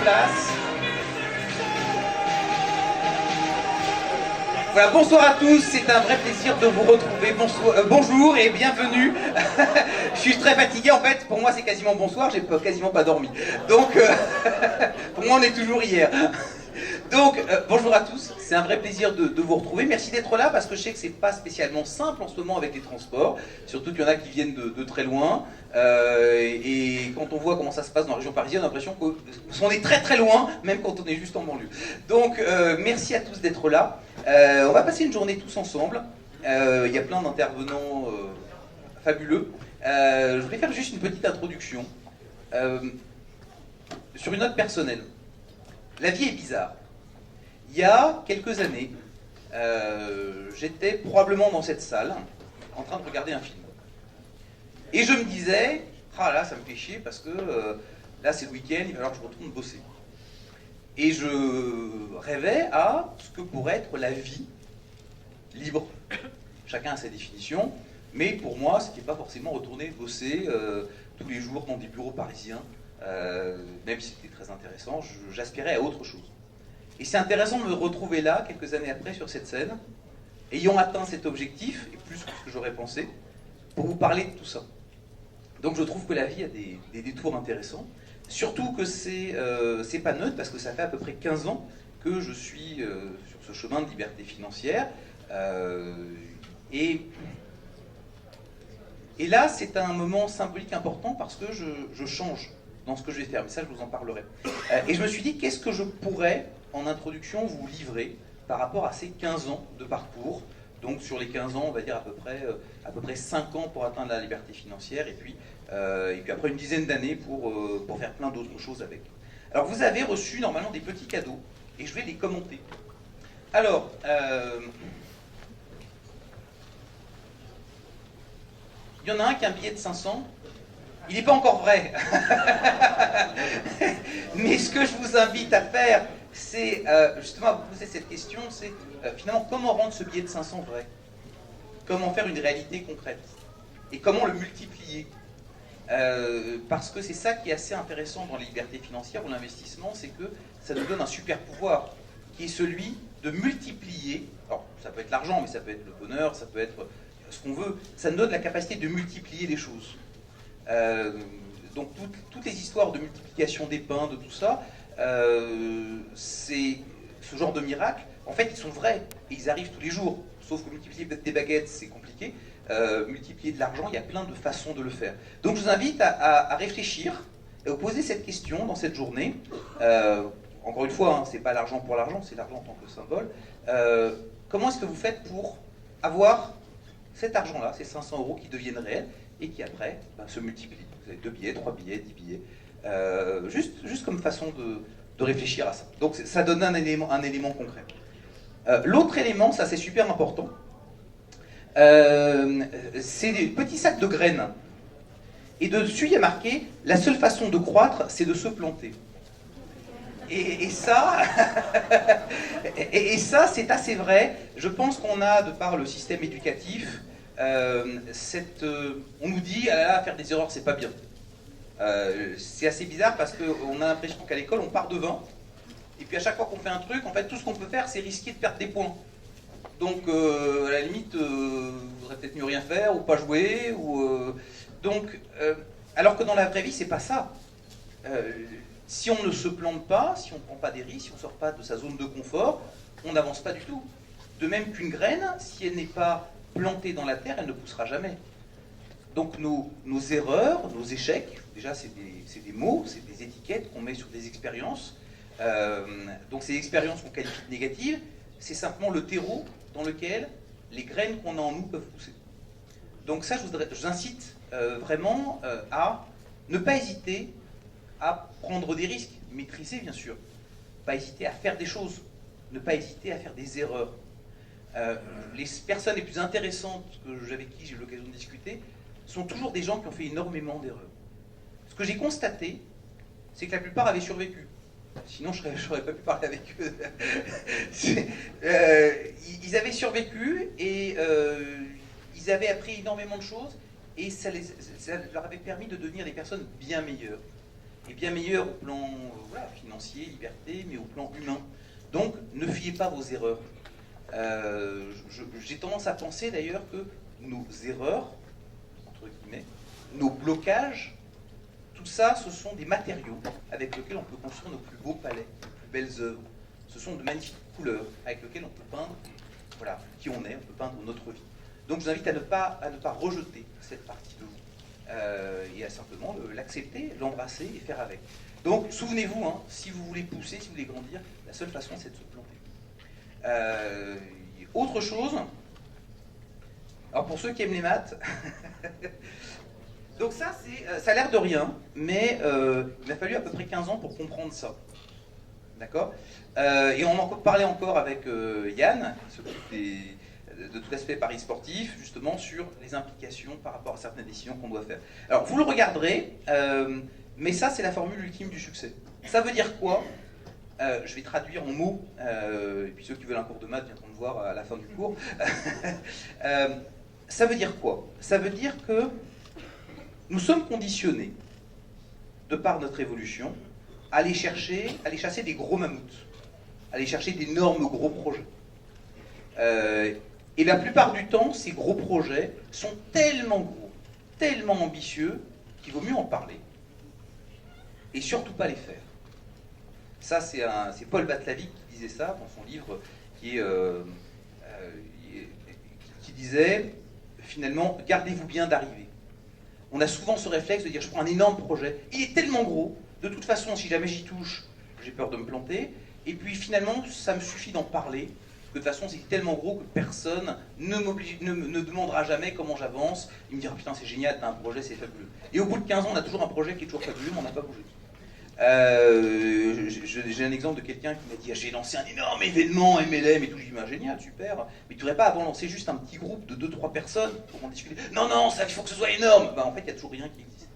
place. Voilà, bonsoir à tous, c'est un vrai plaisir de vous retrouver. Bonjour et bienvenue. Je suis très fatigué en fait, pour moi c'est quasiment bonsoir, j'ai quasiment pas dormi. Donc, pour moi on est toujours hier. Donc, bonjour à tous, c'est un vrai plaisir de vous retrouver. Merci d'être là parce que je sais que c'est pas spécialement simple en ce moment avec les transports, surtout qu'il y en a qui viennent de très loin. Et quand on voit comment ça se passe dans la région parisienne, on a l'impression qu'on est très très loin, même quand on est juste en banlieue. Donc, merci à tous d'être là. On va passer une journée tous ensemble. Il y a plein d'intervenants fabuleux. Je voulais faire juste une petite introduction sur une note personnelle. La vie est bizarre. Il y a quelques années, j'étais probablement dans cette salle, en train de regarder un film. Et je me disais, ah là, ça me fait chier parce que là c'est le week-end, il va falloir que je retourne bosser. Et je rêvais à ce que pourrait être la vie libre. Chacun a sa définition, mais pour moi, ce n'était pas forcément retourner bosser tous les jours dans des bureaux parisiens, même si c'était très intéressant, j'aspirais à autre chose. Et c'est intéressant de me retrouver là, quelques années après, sur cette scène, ayant atteint cet objectif, et plus que ce que j'aurais pensé, pour vous parler de tout ça. Donc je trouve que la vie a des détours intéressants, surtout que c'est pas neutre, parce que ça fait à peu près 15 ans que je suis sur ce chemin de liberté financière, et là c'est un moment symbolique important parce que je change dans ce que je vais faire, mais ça je vous en parlerai. Et je me suis dit, qu'est-ce que je pourrais, en introduction, vous livrer par rapport à ces 15 ans de parcours. Donc sur les 15 ans, on va dire à peu près 5 ans pour atteindre la liberté financière, et puis après une dizaine d'années pour faire plein d'autres choses avec. Alors vous avez reçu normalement des petits cadeaux, et je vais les commenter. Alors, il y en a un qui a un billet de 500. Il n'est pas encore vrai. Mais ce que je vous invite à faire, c'est justement à vous poser cette question, c'est finalement comment rendre ce billet de 500 vrai? Comment faire une réalité concrète? Et comment le multiplier? Parce que c'est ça qui est assez intéressant dans les libertés financières ou l'investissement, c'est que ça nous donne un super pouvoir, qui est celui de multiplier, alors ça peut être l'argent, mais ça peut être le bonheur, ça peut être ce qu'on veut, ça nous donne la capacité de multiplier les choses. Donc toutes les histoires de multiplication des pains, de tout ça, c'est ce genre de miracles, en fait ils sont vrais, et ils arrivent tous les jours, sauf que multiplier des baguettes c'est compliqué, multiplier de l'argent, il y a plein de façons de le faire. Donc je vous invite à réfléchir, et à vous poser cette question dans cette journée. Encore une fois, hein, c'est pas l'argent pour l'argent, c'est l'argent en tant que symbole. Comment est-ce que vous faites pour avoir cet argent-là, ces 500 € qui deviennent réels, et qui après se multiplient? Vous avez 2 billets, 3 billets, 10 billets, juste comme façon de réfléchir à ça. Donc ça donne un élément concret. L'autre élément, ça c'est super important, c'est des petits sacs de graines. Et dessus il y a marqué, la seule façon de croître, c'est de se planter. Et ça, ça c'est assez vrai. Je pense qu'on a, de par le système éducatif, on nous dit, ah là là, faire des erreurs c'est pas bien. C'est assez bizarre parce qu'on a l'impression qu'à l'école on part de 20, et puis à chaque fois qu'on fait un truc, en fait tout ce qu'on peut faire c'est risquer de perdre des points. Donc à la limite, vous aurez peut-être mieux rien faire ou pas jouer, alors que dans la vraie vie c'est pas ça. Si on ne se plante pas, si on ne prend pas des risques, si on ne sort pas de sa zone de confort, on n'avance pas du tout. De même qu'une graine, si elle n'est pas plantée dans la terre, elle ne poussera jamais. Donc nos erreurs, nos échecs, déjà c'est des mots, c'est des étiquettes qu'on met sur des expériences. Donc ces expériences qu'on qualifie de négatives, c'est simplement le terreau dans lequel les graines qu'on a en nous peuvent pousser. Donc ça, je vous incite vraiment à ne pas hésiter à prendre des risques, maîtriser bien sûr, pas hésiter à faire des choses, ne pas hésiter à faire des erreurs. Les personnes les plus intéressantes avec qui j'ai eu l'occasion de discuter sont toujours des gens qui ont fait énormément d'erreurs. Ce que j'ai constaté, c'est que la plupart avaient survécu. Sinon, je n'aurais pas pu parler avec eux. Ils avaient survécu et ils avaient appris énormément de choses, et ça leur avait permis de devenir des personnes bien meilleures. est bien meilleur au plan voilà, financier, liberté, mais au plan humain. Donc, ne fiez pas vos erreurs. J'ai tendance à penser d'ailleurs que nos erreurs, entre guillemets, nos blocages, tout ça, ce sont des matériaux avec lesquels on peut construire nos plus beaux palais, nos plus belles œuvres. Ce sont de magnifiques couleurs avec lesquelles on peut peindre voilà, qui on est, on peut peindre notre vie. Donc je vous invite à ne pas rejeter cette partie de vous et à simplement l'accepter, l'embrasser et faire avec. Donc souvenez-vous, hein, si vous voulez pousser, si vous voulez grandir, la seule façon c'est de se planter. Autre chose, alors pour ceux qui aiment les maths, donc ça a l'air de rien, mais il m'a fallu à peu près 15 ans pour comprendre ça. D'accord et on en parlait encore avec Yann, qui s'occupe de tout l'aspect paris sportif, justement sur les implications par rapport à certaines décisions qu'on doit faire. Alors vous le regarderez, mais ça c'est la formule ultime du succès. Ça veut dire quoi je vais traduire en mots, et puis ceux qui veulent un cours de maths viendront me voir à la fin du cours. Ça veut dire quoi? Ça veut dire que nous sommes conditionnés, de par notre évolution, à aller chasser des gros mammouths, aller chercher d'énormes gros projets. Et la plupart du temps, ces gros projets sont tellement gros, tellement ambitieux, qu'il vaut mieux en parler, et surtout pas les faire. Ça, c'est Paul Batlavic qui disait ça dans son livre, qui disait, finalement, gardez-vous bien d'arriver. On a souvent ce réflexe de dire, je prends un énorme projet, il est tellement gros, de toute façon, si jamais j'y touche, j'ai peur de me planter, et puis finalement, ça me suffit d'en parler, que de toute façon, c'est tellement gros que personne ne demandera jamais comment j'avance, il me dira, putain, c'est génial, t'as un projet, c'est fabuleux. Et au bout de 15 ans, on a toujours un projet qui est toujours fabuleux, mais on n'a pas bougé. J'ai un exemple de quelqu'un qui m'a dit j'ai lancé un énorme événement MLM et tout. Je lui dis génial, super, mais tu devrais pas avant lancer juste un petit groupe de 2-3 personnes pour en discuter. Non, ça, il faut que ce soit énorme. En fait, il n'y a toujours rien qui existe.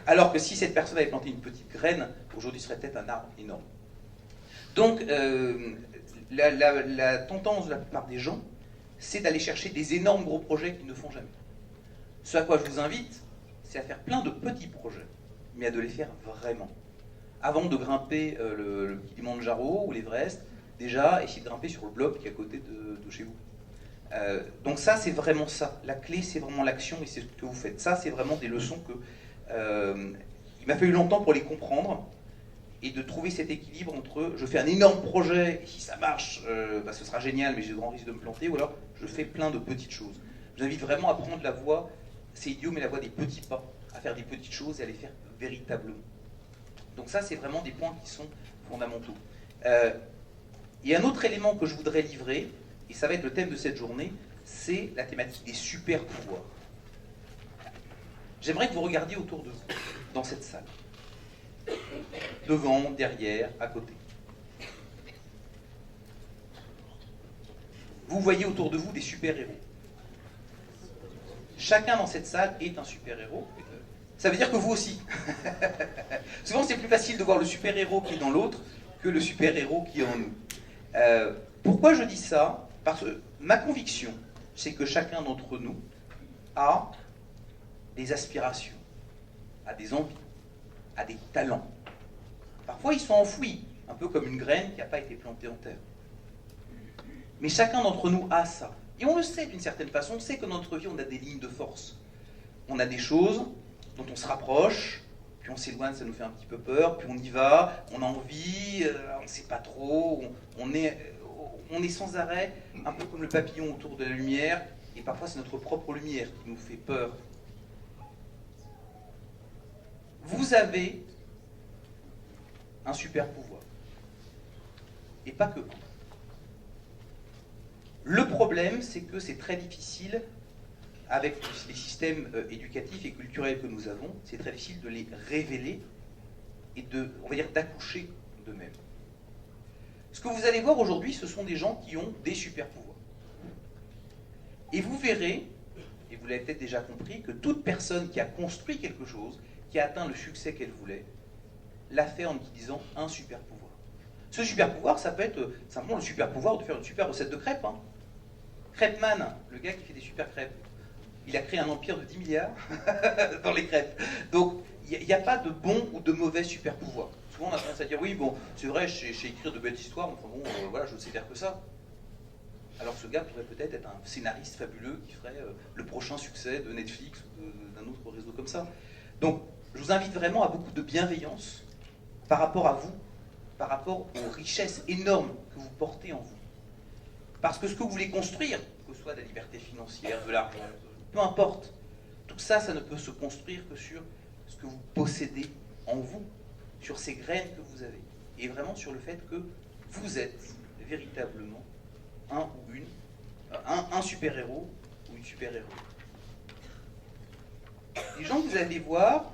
Alors que si cette personne avait planté une petite graine, aujourd'hui serait peut-être un arbre énorme. Donc, la tendance de la plupart des gens, c'est d'aller chercher des énormes gros projets qu'ils ne font jamais. Ce à quoi je vous invite, c'est à faire plein de petits projets, mais à de les faire vraiment. Avant de grimper le Kilimanjaro ou l'Everest, déjà, essayez de grimper sur le bloc qui est à côté de chez vous. Donc ça, c'est vraiment ça. La clé, c'est vraiment l'action et c'est ce que vous faites. Ça, c'est vraiment des leçons que il m'a fallu longtemps pour les comprendre et de trouver cet équilibre entre je fais un énorme projet et si ça marche, ce sera génial, mais j'ai de grands risques de me planter, ou alors je fais plein de petites choses. Je vous invite vraiment à prendre la voie, c'est idiot, mais la voie des petits pas, à faire des petites choses et à les faire véritablement. Donc ça, c'est vraiment des points qui sont fondamentaux. Il y a un autre élément que je voudrais livrer, et ça va être le thème de cette journée, c'est la thématique des super pouvoirs. J'aimerais que vous regardiez autour de vous, dans cette salle. Devant, derrière, à côté. Vous voyez autour de vous des super-héros. Chacun dans cette salle est un super-héros. Ça veut dire que vous aussi. Souvent, c'est plus facile de voir le super-héros qui est dans l'autre que le super-héros qui est en nous. Pourquoi je dis ça? Parce que ma conviction, c'est que chacun d'entre nous a des aspirations, a des envies, a des talents. Parfois, ils sont enfouis, un peu comme une graine qui n'a pas été plantée en terre. Mais chacun d'entre nous a ça. Et on le sait d'une certaine façon, on sait que dans notre vie, on a des lignes de force. On a des choses dont on se rapproche, puis on s'éloigne, ça nous fait un petit peu peur, puis on y va, on a envie, on ne sait pas trop, on est sans arrêt, un peu comme le papillon autour de la lumière, et parfois c'est notre propre lumière qui nous fait peur. Vous avez un super pouvoir. Et pas que. Le problème, c'est que c'est très difficile, avec les systèmes éducatifs et culturels que nous avons, c'est très difficile de les révéler et on va dire, d'accoucher d'eux-mêmes. Ce que vous allez voir aujourd'hui, ce sont des gens qui ont des super pouvoirs. Et vous verrez, et vous l'avez peut-être déjà compris, que toute personne qui a construit quelque chose, qui a atteint le succès qu'elle voulait, l'a fait en utilisant un super pouvoir. Ce super pouvoir, ça peut être simplement le super pouvoir de faire une super recette de crêpes. Crêpeman, le gars qui fait des super crêpes, il a créé un empire de 10 milliards dans les crêpes. Donc, il n'y a pas de bon ou de mauvais super pouvoir. Souvent on a tendance à dire oui, bon, c'est vrai, je sais écrire de belles histoires, mais enfin bon, voilà, je ne sais faire que ça. Alors ce gars pourrait peut-être être un scénariste fabuleux qui ferait le prochain succès de Netflix ou d'un autre réseau comme ça. Donc je vous invite vraiment à beaucoup de bienveillance par rapport à vous, par rapport aux richesses énormes que vous portez en vous. Parce que ce que vous voulez construire, que ce soit de la liberté financière, de l'argent, peu importe, tout ça, ça ne peut se construire que sur ce que vous possédez en vous, sur ces graines que vous avez, et vraiment sur le fait que vous êtes véritablement un super-héros ou une super-héroïne. Les gens que vous allez voir,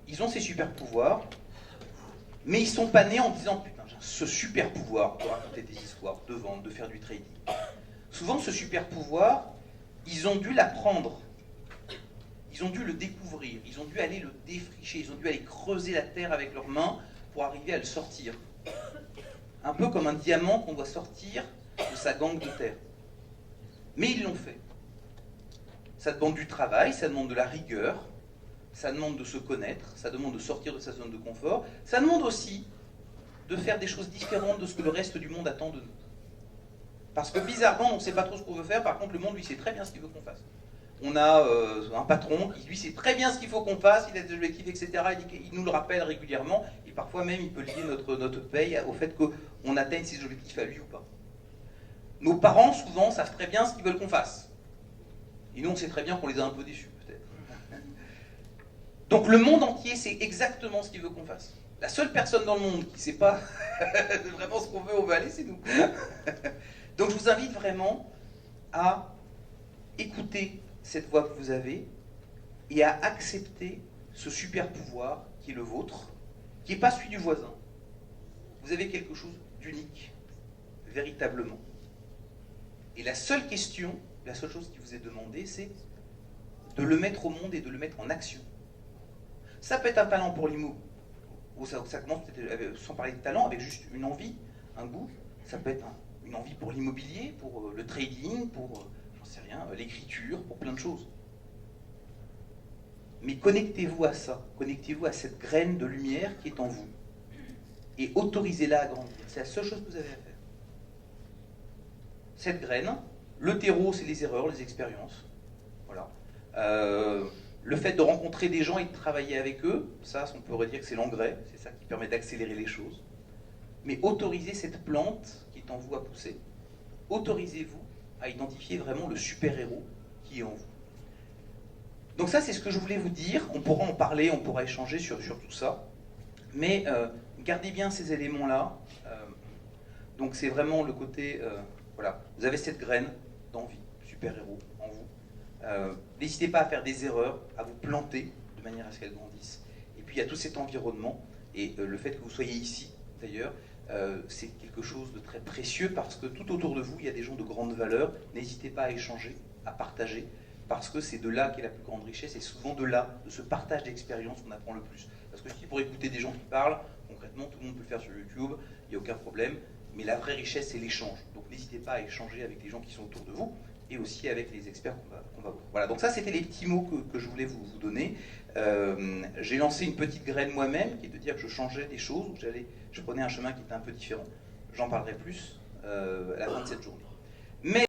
ils ont ces super-pouvoirs, mais ils sont pas nés en disant putain, j'ai ce super-pouvoir de raconter des histoires, de vendre, de faire du trading. Souvent, ce super-pouvoir, ils ont dû l'apprendre. Ils ont dû le découvrir, ils ont dû aller le défricher, ils ont dû aller creuser la terre avec leurs mains pour arriver à le sortir. Un peu comme un diamant qu'on doit sortir de sa gangue de terre. Mais ils l'ont fait. Ça demande du travail, ça demande de la rigueur, ça demande de se connaître, ça demande de sortir de sa zone de confort, ça demande aussi de faire des choses différentes de ce que le reste du monde attend de nous. Parce que bizarrement, on ne sait pas trop ce qu'on veut faire, par contre le monde, lui, sait très bien ce qu'il veut qu'on fasse. On a un patron qui, lui, sait très bien ce qu'il faut qu'on fasse, il a des objectifs, etc. Il nous le rappelle régulièrement, et parfois même, il peut lier notre paye au fait qu'on atteigne ses objectifs à lui ou pas. Nos parents, souvent, savent très bien ce qu'ils veulent qu'on fasse. Et nous, on sait très bien qu'on les a un peu déçus, peut-être. Donc le monde entier sait exactement ce qu'il veut qu'on fasse. La seule personne dans le monde qui ne sait pas vraiment ce qu'on veut, on veut aller, c'est nous. Donc je vous invite vraiment à écouter cette voix que vous avez et à accepter ce super pouvoir qui est le vôtre, qui n'est pas celui du voisin. Vous avez quelque chose d'unique, véritablement. Et la seule question, la seule chose qui vous est demandée, c'est de le mettre au monde et de le mettre en action. Ça peut être un talent pour l'IMO, ou ça commence peut-être, sans parler de talent, avec juste une envie, un goût. Ça peut être une envie pour l'immobilier, pour le trading, pour, j'en sais rien, l'écriture, pour plein de choses. Mais connectez-vous à ça, connectez-vous à cette graine de lumière qui est en vous, et autorisez-la à grandir. C'est la seule chose que vous avez à faire. Cette graine, le terreau, c'est les erreurs, les expériences. Voilà. Le fait de rencontrer des gens et de travailler avec eux, ça, on pourrait dire que c'est l'engrais, c'est ça qui permet d'accélérer les choses. Mais autorisez cette plante qui est en vous à pousser. Autorisez-vous à identifier vraiment le super-héros qui est en vous. Donc ça, c'est ce que je voulais vous dire. On pourra en parler, on pourra échanger sur tout ça. Mais gardez bien ces éléments-là. Donc c'est vraiment le côté... voilà, vous avez cette graine d'envie, super-héros en vous. N'hésitez pas à faire des erreurs, à vous planter de manière à ce qu'elles grandissent. Et puis il y a tout cet environnement. Et le fait que vous soyez ici, d'ailleurs, c'est quelque chose de très précieux parce que tout autour de vous, il y a des gens de grande valeur. N'hésitez pas à échanger, à partager, parce que c'est de là qu'est la plus grande richesse, et souvent de là, de ce partage d'expérience, qu'on apprend le plus. Parce que si pour écouter des gens qui parlent, concrètement, tout le monde peut le faire sur YouTube, il n'y a aucun problème, mais la vraie richesse, c'est l'échange. Donc n'hésitez pas à échanger avec les gens qui sont autour de vous, et aussi avec les experts qu'on va voir. Voilà, donc ça, c'était les petits mots que je voulais vous donner. J'ai lancé une petite graine moi-même, qui est de dire que je changeais des choses, je prenais un chemin qui était un peu différent. J'en parlerai plus à la fin de cette journée. Mais